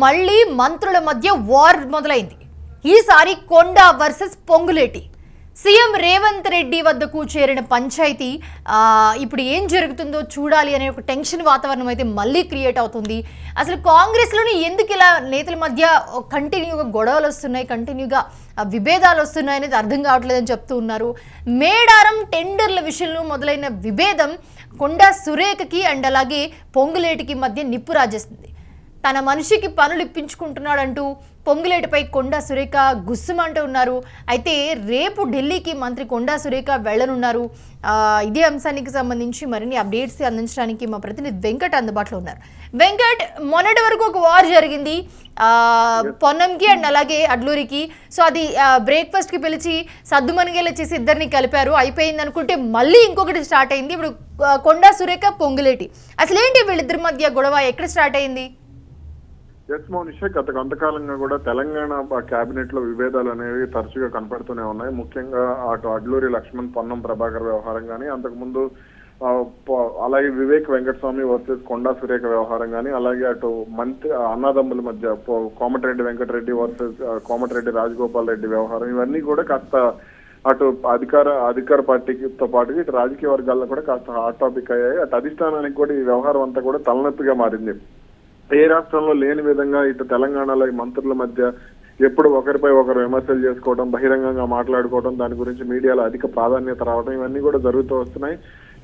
మళ్ళీ మంత్రుల మధ్య వార్ మొదలైంది. ఈసారి కొండా వర్సెస్ పొంగులేటి. సీఎం రేవంత్ రెడ్డి వద్దకు చేరిన పంచాయతీ ఇప్పుడు ఏం జరుగుతుందో చూడాలి అనే ఒక టెన్షన్ వాతావరణం అయితే మళ్ళీ క్రియేట్ అవుతుంది. అసలు కాంగ్రెస్లోని ఎందుకు ఇలా నేతల మధ్య కంటిన్యూగా గొడవలు వస్తున్నాయి, కంటిన్యూగా విభేదాలు వస్తున్నాయి అనేది అర్థం కావట్లేదని చెప్తూ ఉన్నారు. మేడారం టెండర్ల విషయంలో మొదలైన విభేదం కొండా సురేఖకి అండ్ అలాగే పొంగులేటికి మధ్య నిప్పు రాజేస్తుంది. తన మనిషికి పనులు ఇప్పించుకుంటున్నాడంటూ పొంగులేటిపై కొండా సురేఖ గుస్సుమంటూ ఉన్నారు. అయితే రేపు ఢిల్లీకి మంత్రి కొండా సురేఖ వెళ్లనున్నారు. ఇదే అంశానికి సంబంధించి మరిన్ని అప్డేట్స్ అందించడానికి మా ప్రతినిధి వెంకట్ అందుబాటులో ఉన్నారు. వెంకట్, మొన్నటి వరకు ఒక వార్ జరిగింది పొన్నంకి అండ్ అలాగే అడ్లూరికి. సో అది బ్రేక్ఫాస్ట్కి పిలిచి సద్దుమనిగేలా చేసి ఇద్దరిని కలిపారు, అయిపోయింది అనుకుంటే మళ్ళీ ఇంకొకటి స్టార్ట్ అయింది. ఇప్పుడు కొండా సురేఖ పొంగులేటి, అసలేంటి వీళ్ళిద్దరి మధ్య గొడవ, ఎక్కడ స్టార్ట్ అయింది? ఎస్ మోనిష, గత కొంతకాలంగా కూడా తెలంగాణ కేబినెట్ లో విభేదాలు అనేవి తరచుగా కనపడుతూనే ఉన్నాయి. ముఖ్యంగా అటు అడ్లూరి లక్ష్మణ్ పొన్నం ప్రభాకర్ వ్యవహారం కానీ, అంతకుముందు అలాగే వివేక్ వెంకటస్వామి వర్సెస్ కొండా సురేఖ వ్యవహారం కానీ, అలాగే అటు మంత్రి అన్నదమ్ముల మధ్య కోమటిరెడ్డి వెంకటరెడ్డి వర్సెస్ కోమటిరెడ్డి రాజగోపాల్ రెడ్డి వ్యవహారం, ఇవన్నీ కూడా కాస్త అటు అధికార పార్టీతో పాటు ఇటు రాజకీయ వర్గాల్లో కూడా కాస్త హాట్ టాపిక్ అయ్యాయి. అటు అధిష్టానానికి కూడా ఈ వ్యవహారం అంతా కూడా తలనొప్పిగా మారింది. ఏ రాష్ట్రంలో లేని విధంగా ఇటు తెలంగాణలో ఈ మంత్రుల మధ్య ఎప్పుడు ఒకరిపై ఒకరు విమర్శలు చేసుకోవడం, బహిరంగంగా మాట్లాడుకోవడం, దాని గురించి మీడియాలో అధిక ప్రాధాన్యత రావడం, ఇవన్నీ కూడా జరుగుతూ వస్తున్నాయి.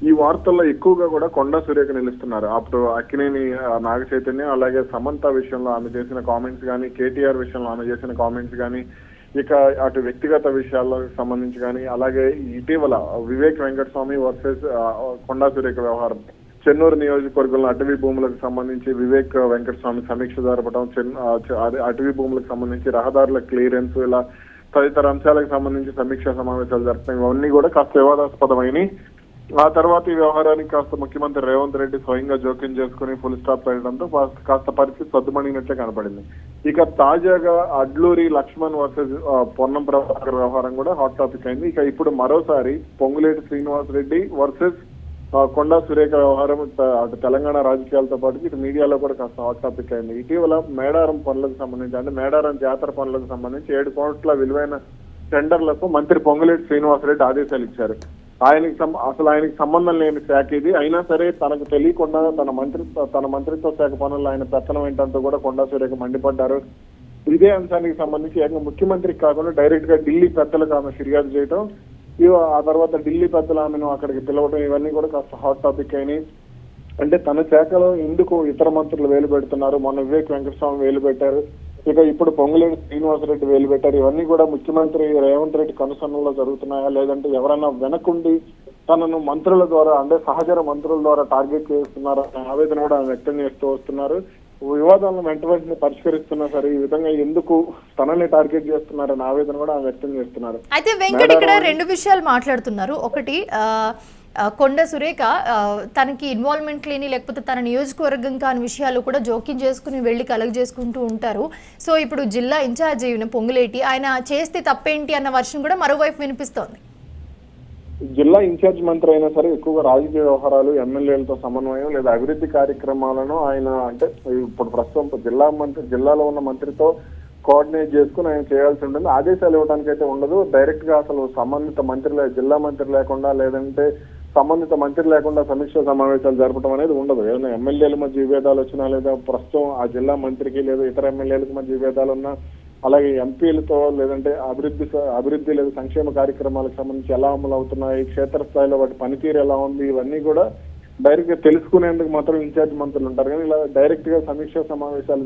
ఈ వార్తల్లో ఎక్కువగా కూడా కొండా సురేఖ నిలుస్తున్నారు. అప్పుడు అక్కినేని నాగ చైతన్య, అలాగే సమంత విషయంలో ఆమె చేసిన కామెంట్స్ కానీ, కేటీఆర్ విషయంలో ఆమె చేసిన కామెంట్స్ కానీ, ఇక అటు వ్యక్తిగత విషయాలకు సంబంధించి కానీ, అలాగే ఇటీవల వివేక్ వెంకటస్వామి వర్సెస్ కొండా సురేఖ వ్యవహారం, చెన్నూరు నియోజకవర్గంలో అటవీ భూములకు సంబంధించి వివేక్ వెంకటస్వామి సమీక్ష జరపడం, అటవీ భూములకు సంబంధించి రహదారుల క్లియరెన్స్, ఇలా తదితర అంశాలకు సంబంధించి సమీక్షా సమావేశాలు జరపడం, ఇవన్నీ కూడా కాస్త వివాదాస్పదమైనవి. ఆ తర్వాత ఈ వ్యవహారానికి కాస్త ముఖ్యమంత్రి రేవంత్ రెడ్డి స్వయంగా జోక్యం చేసుకుని ఫుల్ స్టాప్ పెట్టడంతో కాస్త పరిస్థితి సద్దుమణిగినట్లే కనపడింది. ఇక తాజాగా అడ్లూరి లక్ష్మణ్ వర్సెస్ పొన్నం ప్రభాకర్ వ్యవహారం కూడా హాట్ టాపిక్ అయింది. ఇక ఇప్పుడు మరోసారి పొంగులేటి శ్రీనివాస్ రెడ్డి వర్సెస్ కొండా సురేఖ వ్యవహారం అటు తెలంగాణ రాజకీయాలతో పాటు ఇటు మీడియాలో కూడా కాస్త హాట్ టాపిక్ అయింది. ఇటీవల మేడారం పనులకు సంబంధించి, అంటే మేడారం జాతర పనులకు సంబంధించి 7 కోట్ల విలువైన టెండర్లకు మంత్రి పొంగులేటి శ్రీనివాస్ రెడ్డి ఆదేశాలు ఇచ్చారు. ఆయనకి సంబంధం లేని శాఖ ఇది, అయినా సరే తనకు తెలియకుండా తన మంత్రిత్వ శాఖ పనుల్లో ఆయన పెత్తనం ఏంటంటూ కూడా కొండా సురేఖ మండిపడ్డారు. ఇదే అంశానికి సంబంధించి ఏకంగా ముఖ్యమంత్రికి కాకుండా డైరెక్ట్ గా ఢిల్లీ పెద్దలకు ఆమె ఫిర్యాదు చేయడం, ఆ తర్వాత ఢిల్లీ పెద్దలు ఆమెను అక్కడికి పిలవడం, ఇవన్నీ కూడా కాస్త హాట్ టాపిక్ అయినాయి. అంటే తన శాఖలో ఎందుకు ఇతర మంత్రులు వేలు పెడుతున్నారు? మొన్న వివేక్ వెంకటస్వామి వేలు పెట్టారు, ఇక ఇప్పుడు పొంగులేటి శ్రీనివాసరెడ్డి వేలు పెట్టారు. ఇవన్నీ కూడా ముఖ్యమంత్రి రేవంత్ రెడ్డి కనుసన్నల్లో జరుగుతున్నాయా, లేదంటే ఎవరైనా వెనకుండి తనను మంత్రుల ద్వారా, అంటే సహచర మంత్రుల ద్వారా టార్గెట్ చేస్తున్నారా అనే ఆవేదన కూడా వ్యక్తం చేస్తూ వస్తున్నారు. వివాదాలను వెంటనే పరిష్కరిస్తున్నా సరే ఈ విధంగా ఎందుకు తనని టార్గెట్ చేస్తున్నారని ఆవేదన కూడా వ్యక్తం చేస్తున్నారు. అయితే వెంకట్, ఇక్కడ 2 విషయాలు మాట్లాడుతున్నారు. ఒకటి, కొండా సురేఖ తనకి ఇన్వాల్వ్మెంట్ లేని, లేకపోతే తన నియోజకవర్గం కాని విషయాలు కూడా జోక్యం చేసుకుని వెళ్ళి కలెక్ట్ చేసుకుంటూ ఉంటారు. సో ఇప్పుడు జిల్లా ఇన్ఛార్జ్ అయిన పొంగులేటి ఆయన చేస్తే తప్పేంటి అన్న వర్షం కూడా మరోవైపు వినిపిస్తోంది. జిల్లా ఇన్ఛార్జ్ మంత్రి అయినా సరే ఎక్కువగా రాజకీయ వ్యవహారాలు, ఎమ్మెల్యేలతో సమన్వయం లేదా అభివృద్ధి కార్యక్రమాలను ఆయన, అంటే ఇప్పుడు ప్రస్తుతం జిల్లాలో ఉన్న మంత్రితో కోఆర్డినేట్ చేసుకుని ఆయన చేయాల్సి ఉంటుంది. ఆదేశాలు ఇవ్వడానికి అయితే ఉండదు. డైరెక్ట్ గా అసలు జిల్లా మంత్రి లేకుండా, లేదంటే సంబంధిత మంత్రి లేకుండా సమీక్ష సమావేశాలు జరపడం అనేది ఉండదు. ఏదైనా ఎమ్మెల్యేల మధ్య విభేదాలు వచ్చినా, లేదా ప్రస్తుతం ఆ జిల్లా మంత్రికి లేదా ఇతర ఎమ్మెల్యేలకు మధ్య విభేదాలు ఉన్నా, అలాగే ఎంపీలతో లేదంటే అభివృద్ధి లేదా సంక్షేమ కార్యక్రమాలకు సంబంధించి ఎలా అమలు అవుతున్నాయి, క్షేత్రస్థాయిలో వాటి పనితీరు ఎలా ఉంది, ఇవన్నీ కూడా డైరెక్ట్ గా తెలుసుకునేందుకు మాత్రం ఇన్ఛార్జ్ మంత్రులు ఉంటారు. కానీ ఇలా డైరెక్ట్ గా సమీక్షా సమావేశాలు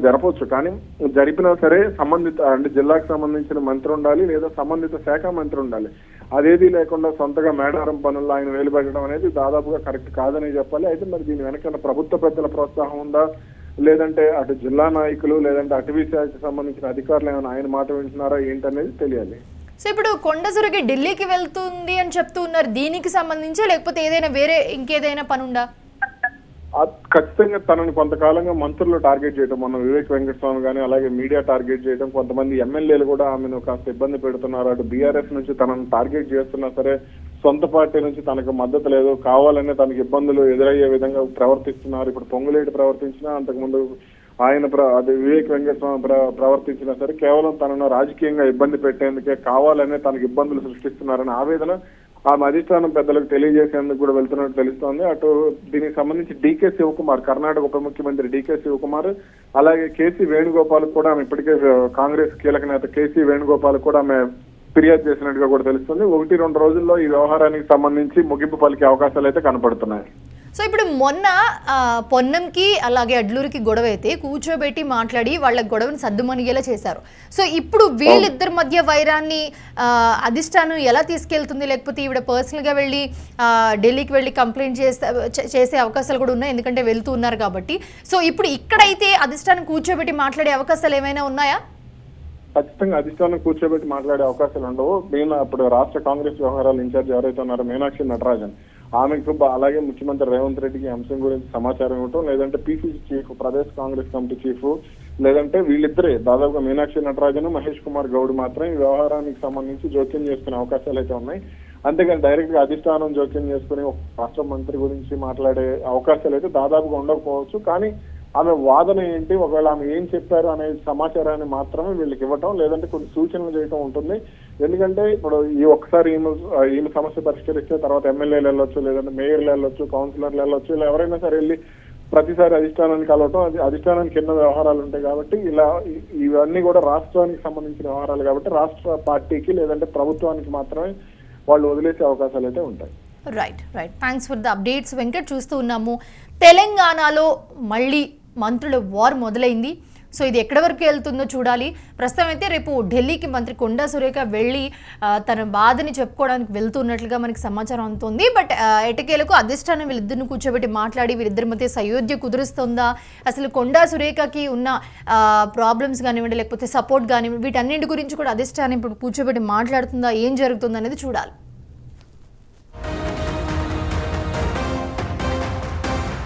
జరపవచ్చు, కానీ జరిపినా సరే సంబంధిత, అంటే జిల్లాకు సంబంధించిన మంత్రి ఉండాలి లేదా సంబంధిత శాఖ మంత్రి ఉండాలి. అదేది లేకుండా సొంతగా మేడారం పనుల్లో ఆయన వేలు పెట్టడం అనేది దాదాపుగా కరెక్ట్ కాదని చెప్పాలి. అయితే మరి దీని వెనక ప్రభుత్వ పెద్దల ప్రోత్సాహం ఉందా, లేదంటే అటు జిల్లా నాయకులు లేదంటే అటవీ శాఖకు సంబంధించిన అధికారులు ఏమైనా ఆయన మాట వింటున్నారా ఏంటనేది తెలియాలి. సో ఇప్పుడు కొండా సురేఖ ఢిల్లీకి వెళ్తుంది అని చెప్తూ ఉన్నారు, దీనికి సంబంధించి లేకపోతే ఏదైనా వేరే ఇంకేదైనా పనుందా? ఖచ్చితంగా తనను కొంతకాలంగా మంత్రులు టార్గెట్ చేయడం, మొన్న వివేక్ వెంకటస్వామి కానీ, అలాగే మీడియా టార్గెట్ చేయడం, కొంతమంది ఎమ్మెల్యేలు కూడా ఆమెను కాస్త ఇబ్బంది పెడుతున్నారు. అటు బీఆర్ఎస్ నుంచి తనను టార్గెట్ చేస్తున్నా సరే సొంత పార్టీ నుంచి తనకు మద్దతు లేదు, కావాలనే తనకి ఇబ్బందులు ఎదురయ్యే విధంగా ప్రవర్తిస్తున్నారు. ఇప్పుడు పొంగులేటి ప్రవర్తించినా, అంతకుముందు ఆయన అది వివేక్ వెంకటస్వామి ప్రవర్తించినా సరే కేవలం తనను రాజకీయంగా ఇబ్బంది పెట్టేందుకే కావాలనే తనకు ఇబ్బందులు సృష్టిస్తున్నారని ఆవేదన ఆమె అధిష్టానం పెద్దలకు తెలియజేసేందుకు కూడా వెళ్తున్నట్టు తెలుస్తోంది. అటు దీనికి సంబంధించి డీకే శివకుమార్, కర్ణాటక ఉప ముఖ్యమంత్రి డీకే శివకుమార్, అలాగే కేసీ వేణుగోపాల్ కూడా ఆమె ఇప్పటికే కాంగ్రెస్ కీలక నేత కేసీ వేణుగోపాల్ కూడా ఆమె ఫిర్యాదు చేసినట్టుగా కూడా తెలుస్తుంది. 1-2 రోజుల్లో ఈ వ్యవహారానికి సంబంధించి ముగింపు పలికే అవకాశాలు అయితే కనపడుతున్నాయి. సో ఇప్పుడు మొన్న పొన్నంకి అలాగే అడ్లూరికి గొడవ అయితే కూర్చోబెట్టి మాట్లాడి వాళ్ళ గొడవని సద్దుమణిగేలా చేశారు. సో ఇప్పుడు వీళ్ళిద్దరి మధ్య వైరాన్ని అధిష్టానం ఎలా తీసుకెళ్తుంది, లేకపోతే ఈవిడ పర్సనల్గా వెళ్ళి ఢిల్లీకి వెళ్ళి కంప్లైంట్ చేసే అవకాశాలు కూడా ఉన్నాయి, ఎందుకంటే వెళ్తూ ఉన్నారు కాబట్టి. సో ఇప్పుడు ఇక్కడైతే అధిష్టానం కూర్చోబెట్టి మాట్లాడే అవకాశాలు ఏమైనా ఉన్నాయా? ఖచ్చితంగా అధిష్టానం కూర్చోబెట్టి మాట్లాడే అవకాశాలు ఉండవు. అప్పుడు రాష్ట్ర కాంగ్రెస్ వ్యవహారాల ఇన్ఛార్జ్ ఎవరైతే ఉన్నారో మీనాక్షి నటరాజన్, ఆమెకు అలాగే ముఖ్యమంత్రి రేవంత్ రెడ్డికి అంశం గురించి సమాచారం ఇవ్వటం, లేదంటే PCC chief, Pradesh Congress committee chief, లేదంటే వీళ్ళిద్దరే దాదాపుగా మీనాక్షి నటరాజన్, మహేష్ కుమార్ గౌడ్ మాత్రం ఈ వ్యవహారానికి సంబంధించి జోక్యం చేసుకునే అవకాశాలు అయితే ఉన్నాయి. అంతేగాని డైరెక్ట్ గా అధిష్టానం జోక్యం చేసుకుని ఒక రాష్ట్ర మంత్రి గురించి మాట్లాడే అవకాశాలు అయితే దాదాపుగా ఉండకపోవచ్చు. కానీ ఆమె వాదన ఏంటి, ఒకవేళ ఆమె ఏం చెప్పారు అనే సమాచారాన్ని మాత్రమే వీళ్ళకి ఇవ్వటం, లేదంటే కొన్ని సూచనలు చేయటం ఉంటుంది. ఎందుకంటే ఇప్పుడు ఈ ఒక్కసారి ఈమె సమస్య పరిష్కరిస్తే తర్వాత ఎమ్మెల్యేలు వెళ్ళొచ్చు, లేదంటే మేయర్లు వెళ్ళొచ్చు, కౌన్సిలర్లు వెళ్ళొచ్చు, ఇలా ఎవరైనా సరే వెళ్ళి ప్రతిసారి అధిష్టానానికి కలవటం, అది అధిష్టానానికి ఎన్నో వ్యవహారాలు ఉంటాయి కాబట్టి ఇలా ఇవన్నీ కూడా రాష్ట్రానికి సంబంధించిన వ్యవహారాలు కాబట్టి రాష్ట్ర పార్టీకి లేదంటే ప్రభుత్వానికి మాత్రమే వాళ్ళు వదిలేసే అవకాశాలు అయితే ఉంటాయి. Right. Thanks for the updates Venkat. చూస్తూ ఉన్నాము తెలంగాణలో మళ్ళీ మంత్రుల వార్ మొదలైంది. సో ఇది ఎక్కడి వరకు వెళ్తుందో చూడాలి. ప్రస్తుతం అయితే రేపు ఢిల్లీకి మంత్రి కొండా సురేఖ వెళ్ళి తన బాధని చెప్పుకోవడానికి వెళ్తున్నట్లుగా మనకి సమాచారం అందుతుంది. బట్ ఎటకేలకు అధిష్టానం వీళ్ళిద్దరిని కూర్చోబెట్టి మాట్లాడి వీరిద్దరి మధ్య సయోధ్య కుదురుస్తుందా, అసలు కొండా సురేఖకి ఉన్న ప్రాబ్లమ్స్ కానివ్వండి, లేకపోతే సపోర్ట్ కానివ్వండి, వీటన్నింటి గురించి కూడా అధిష్టానం ఇప్పుడు కూర్చోబెట్టి మాట్లాడుతుందా, ఏం జరుగుతుందో అనేది చూడాలి.